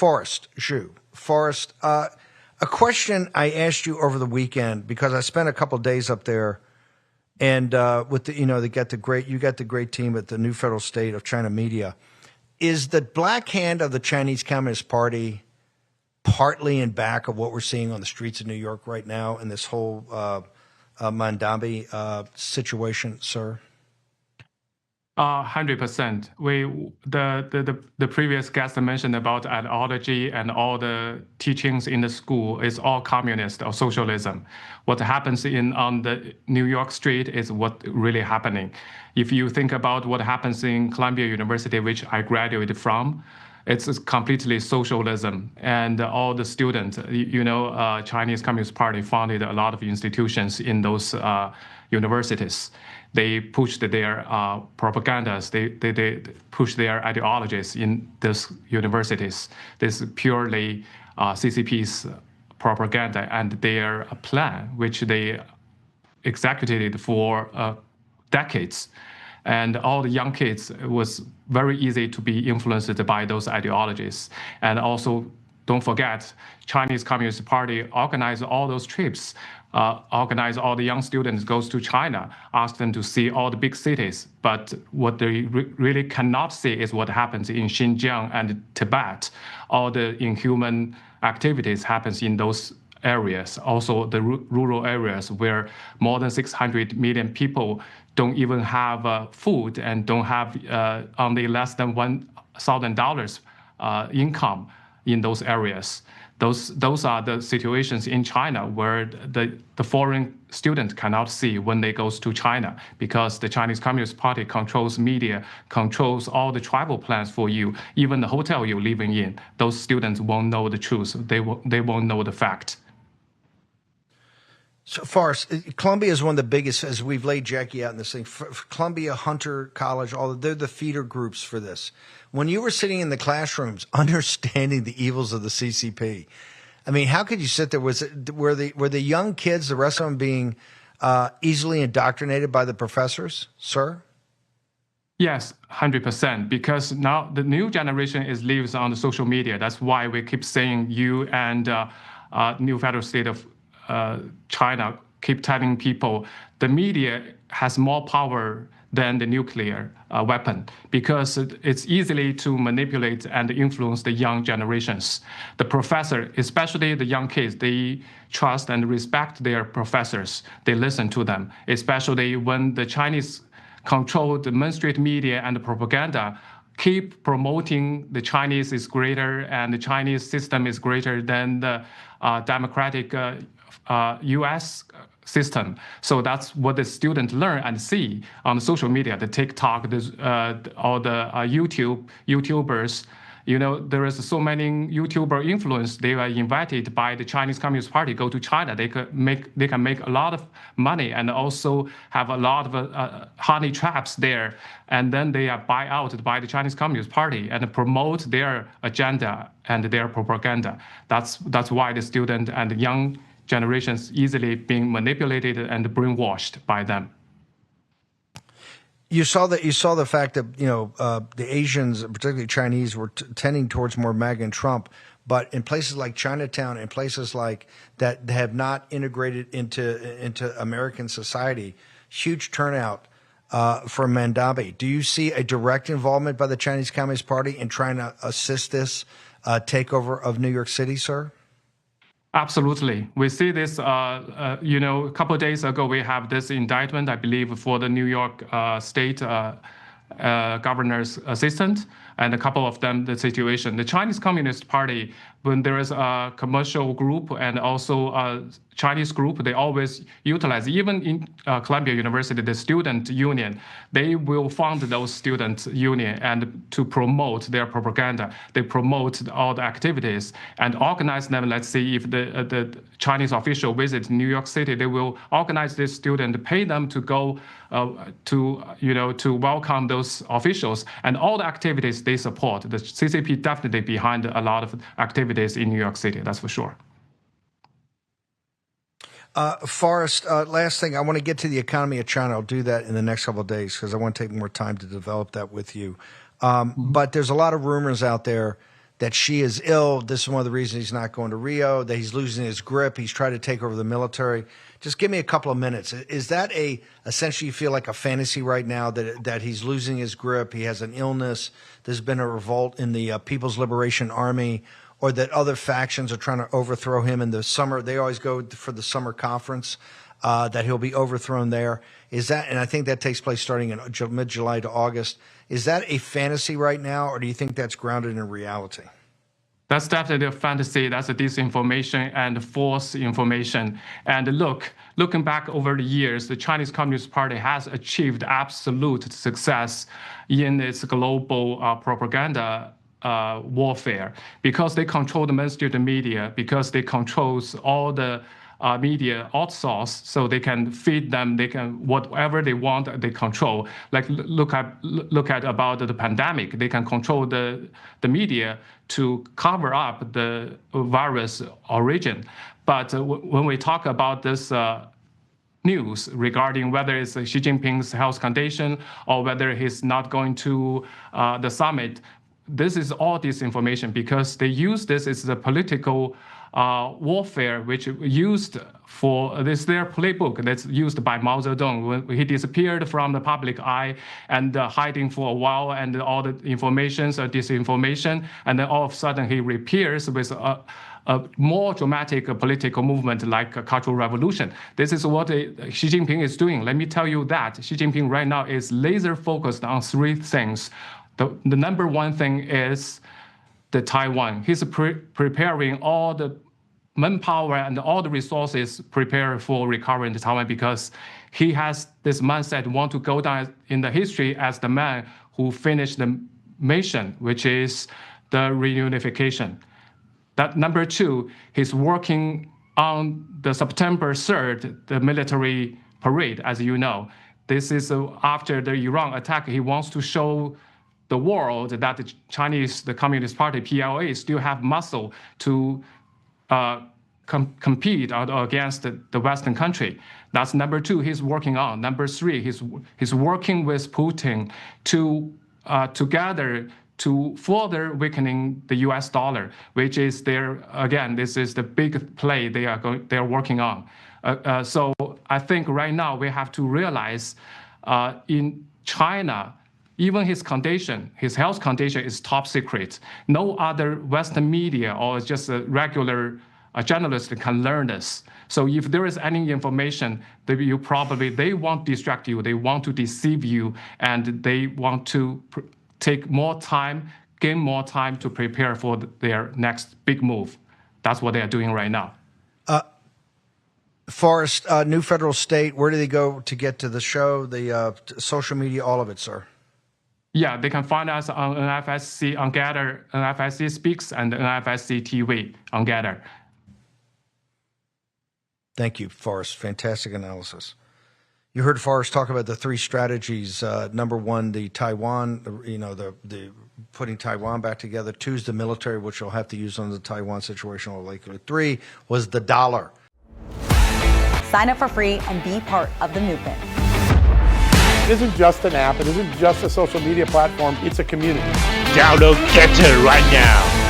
Forrest Zhu. Forrest, a question I asked you over the weekend because I spent a couple of days up there, and with the, you got the great team at the New Federal State of China Media. Is the black hand of the Chinese Communist Party partly in back of what we're seeing on the streets of New York right now in this whole Mandambi situation, sir? 100%. The previous guest mentioned about ideology and all the teachings in the school is all communist or socialism. What happens on the New York street is what really happening. If you think about what happens in Columbia University, which I graduated from, it's completely socialism, and all the students, Chinese Communist Party founded a lot of institutions in those universities. They pushed their propagandas, they pushed their ideologies in these universities. This is purely CCP's propaganda and their plan, which they executed for decades. And all the young kids, it was very easy to be influenced by those ideologies. And also, don't forget, Chinese Communist Party organized all those trips, organized all the young students goes to China, asked them to see all the big cities. But what they really cannot see is what happens in Xinjiang and Tibet. All the inhuman activities happens in those areas, also the rural areas where more than 600 million people don't even have food and don't have only less than $1,000 income in those areas. Those are the situations in China where the foreign student cannot see when they goes to China, because the Chinese Communist Party controls media, controls all the travel plans for you, even the hotel you're living in. Those students won't know the truth. They won't know the fact. So, Forrest, Columbia is one of the biggest, as we've laid Jackie out in this thing. Columbia, Hunter College, they're the feeder groups for this. When you were sitting in the classrooms, understanding the evils of the CCP, I mean, how could you sit there? Were the young kids, the rest of them, being easily indoctrinated by the professors, sir? Yes, 100%. Because now the new generation lives on the social media. That's why we keep saying you and New Federal State of China keep telling people the media has more power than the nuclear weapon, because it's easily to manipulate and influence the young generations. The professor, especially the young kids, they trust and respect their professors. They listen to them, especially when the Chinese control the mainstream media and the propaganda, keep promoting the Chinese is greater and the Chinese system is greater than the democratic U.S. system. So that's what the students learn and see on the social media, the TikTok, all the YouTubers. There is so many YouTuber influence. They are invited by the Chinese Communist Party, go to China. They can make a lot of money and also have a lot of honey traps there. And then they are buy out by the Chinese Communist Party and promote their agenda and their propaganda. That's why the student and the young generations easily being manipulated and brainwashed by them. You saw the fact that the Asians, particularly Chinese, were tending towards more MAGA and Trump, but in places like Chinatown and places like that have not integrated into American society, huge turnout for Mandambi. Do you see a direct involvement by the Chinese Communist Party in trying to assist this takeover of New York City, sir? Absolutely. We see this, a couple of days ago, we have this indictment, I believe, for the New York State governor's assistant, and a couple of them, the situation. The Chinese Communist Party, when there is a commercial group and also a Chinese group, they always utilize, even in Columbia University, the student union, they will fund those student union and to promote their propaganda. They promote all the activities and organize them. Let's see if the Chinese official visit New York City, they will organize this student, pay them to go to welcome those officials, and all the activities they support. The CCP definitely behind a lot of activities in New York City, that's for sure. Forrest, last thing, I want to get to the economy of China. I'll do that in the next couple of days because I want to take more time to develop that with you. But there's a lot of rumors out there that Xi is ill. This is one of the reasons he's not going to Rio, that he's losing his grip. He's trying to take over the military. Just give me a couple of minutes. Is that essentially you feel like a fantasy right now that he's losing his grip? He has an illness. There's been a revolt in the People's Liberation Army, or that other factions are trying to overthrow him in the summer. They always go for the summer conference, that he'll be overthrown there. Is that, and I think that takes place starting in mid-July to August. Is that a fantasy right now, or do you think that's grounded in reality? That's definitely a fantasy. That's a disinformation and false information. And looking back over the years, the Chinese Communist Party has achieved absolute success in its global propaganda warfare, because they control the mainstream media, because they control all the media outsource, so they can feed them. They can whatever they want. They control. Like look at about the pandemic. They can control the media to cover up the virus origin. But when we talk about this news regarding whether it's Xi Jinping's health condition or whether he's not going to the summit, this is all disinformation, because they use this as a political warfare, which used for this their playbook that's used by Mao Zedong when he disappeared from the public eye and hiding for a while, and all the informations are disinformation, and then all of a sudden he reappears with a more dramatic political movement like a cultural revolution. This is what Xi Jinping is doing. Let me tell you that Xi Jinping right now is laser focused on three things. The number one thing is the Taiwan. He's preparing all the manpower and all the resources prepared for recovering the Taiwan, because he has this mindset, want to go down in the history as the man who finished the mission, which is the reunification. That number two, he's working on the September 3rd, the military parade, as you know. This is after the Iran attack. He wants to show the world that the Communist Party, PLA, still have muscle to compete against the Western country. That's number two he's working on. Number three, he's working with Putin to together to further weakening the U.S. dollar, which is this is the big play they are working on. So I think right now we have to realize in China, even his health condition is top secret. No other Western media or just a regular journalist can learn this. So if there is any information, they want to distract you, they want to deceive you, and they want to take more time, gain more time to prepare for their next big move. That's what they are doing right now. Forrest, New Federal State, where do they go to get to the show, the social media, all of it, sir? Yeah, they can find us on NFSC, on Gather, NFSC Speaks, and NFSC TV on Gather. Thank you, Forrest. Fantastic analysis. You heard Forrest talk about the three strategies. Number one, the Taiwan, the putting Taiwan back together. Two is the military, which you'll have to use on the Taiwan situation. Three was the dollar. Sign up for free and be part of the movement. It isn't just an app. It isn't just a social media platform. It's a community. Download Getter right now.